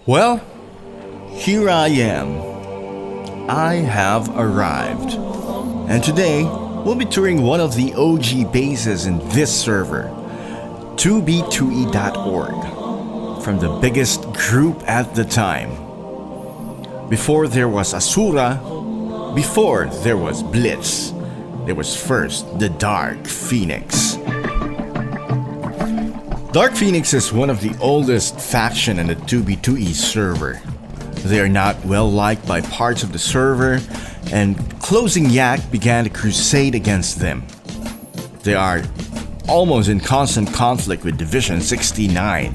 Well, here I am. I have arrived. And today, we'll be touring one of the OG bases in this server, 2b2e.org, from the biggest group at the time. Before there was Asura, before there was Blitz, there was first the Dark Phoenix. Dark Phoenix is one of the oldest faction in the 2b2e server. They are not well liked by parts of the server, and ClosingYak began a crusade against them. They are almost in constant conflict with Division 69.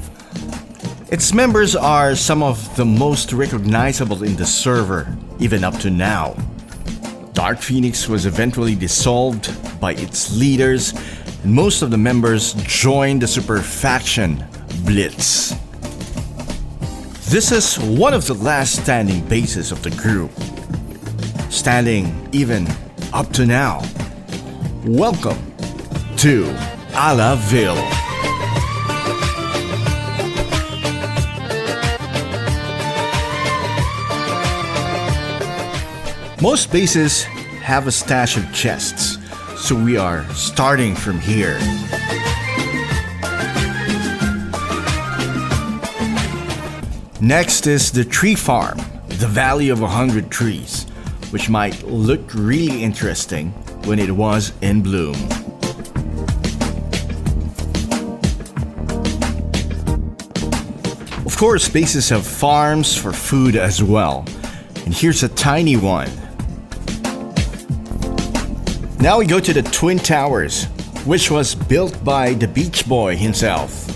Its members are some of the most recognizable in the server, even up to now. Dark Phoenix was eventually dissolved by its leaders, and most of the members joined the super faction, Blitz. This is one of the last standing bases of the group, standing even up to now. Welcome to Allahville. Most bases have a stash of chests, so we are starting from here. Next is the tree farm, the Valley of 100 Trees, which might look really interesting when it was in bloom. Of course, bases have farms for food as well, and here's a tiny one. Now we go to the Twin Towers, which was built by the Beach Boy himself.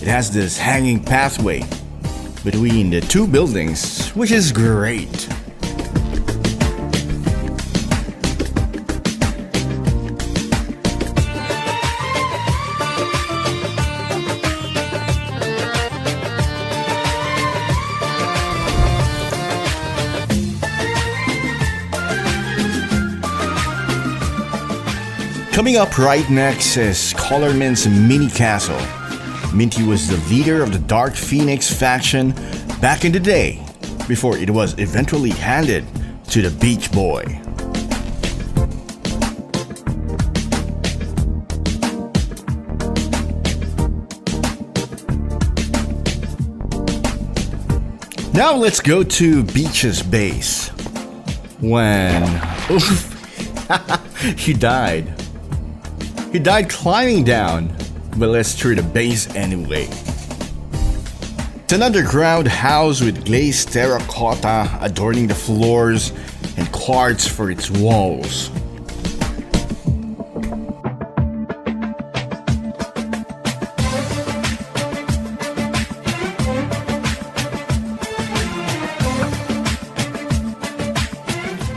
It has this hanging pathway between the two buildings, which is great. Coming up right next is Colorman's mini castle. Minty was the leader of the Dark Phoenix faction back in the day, before it was eventually handed to the Beach Boy. Now let's go to Beach's base. When... he died. He died climbing down, but let's tour the base anyway. It's an underground house with glazed terracotta adorning the floors and quartz for its walls.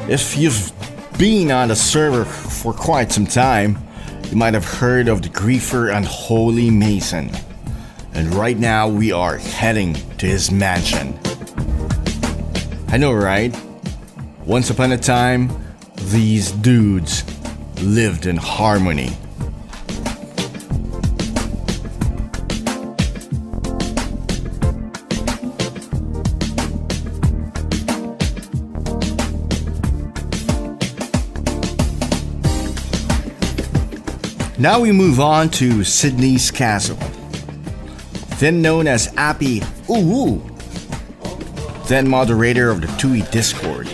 If you've been on the server for quite some time, you might have heard of the Griefer Unholy Mason. And right now we are heading to his mansion. I know, right? Once upon a time, these dudes lived in harmony. Now we move on to Sydney's Castle, then known as Appy Ooh, then moderator of the 2E Discord.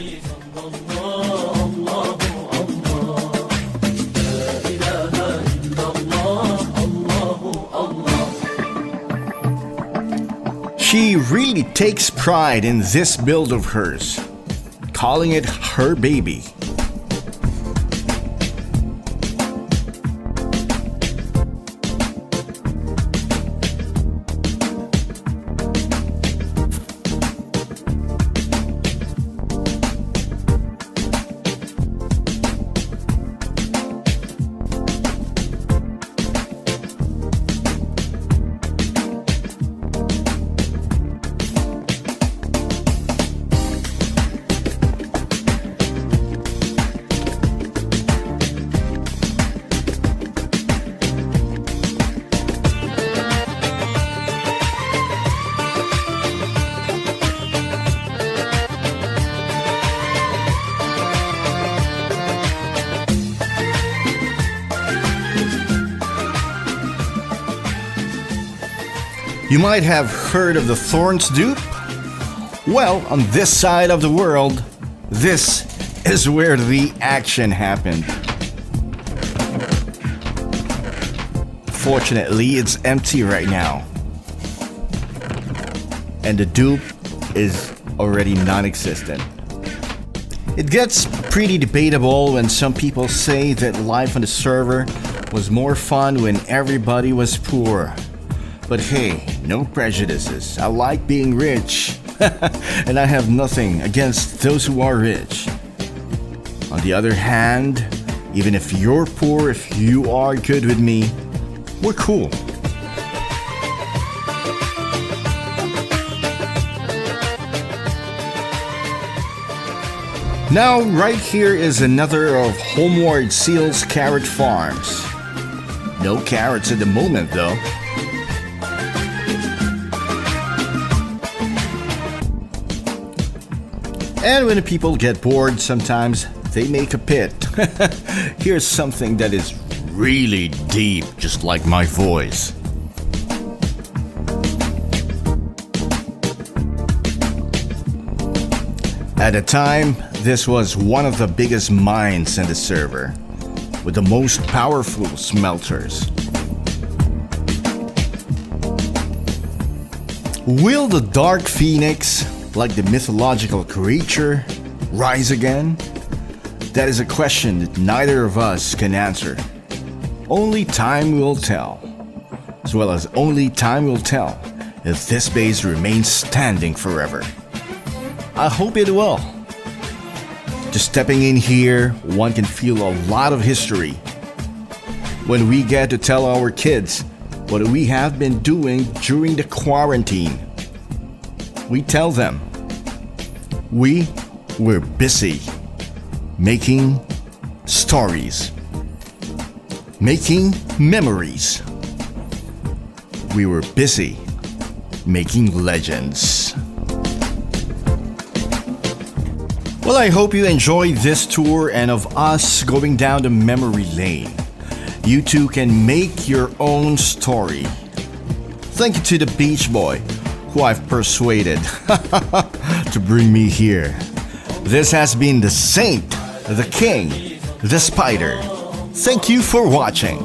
She really takes pride in this build of hers, calling it her baby. You might have heard of the Thorns dupe? Well, on this side of the world, this is where the action happened. Fortunately, it's empty right now. And the dupe is already non-existent. It gets pretty debatable when some people say that life on the server was more fun when everybody was poor. But hey, no prejudices. I like being rich. And I have nothing against those who are rich. On the other hand, even if you're poor, if you are good with me, we're cool. Now, right here is another of Homeward Seal's carrot farms. No carrots at the moment, though. And when the people get bored, sometimes they make a pit. Here's something that is really deep, just like my voice. At the time, this was one of the biggest mines in the server, with the most powerful smelters. Will the Dark Phoenix, like the mythological creature, rise again? That is a question that neither of us can answer. Only time will tell. As well as only time will tell if this base remains standing forever. I hope it will. Just stepping in here, one can feel a lot of history. When we get to tell our kids what we have been doing during the quarantine, we tell them we were busy making stories, making memories. We were busy making legends. Well, I hope you enjoyed this tour and of us going down the memory lane. You too can make your own story. Thank you to the Beach Boy, who I've persuaded to bring me here. This has been the Saint, the King, the Spider. Thank you for watching.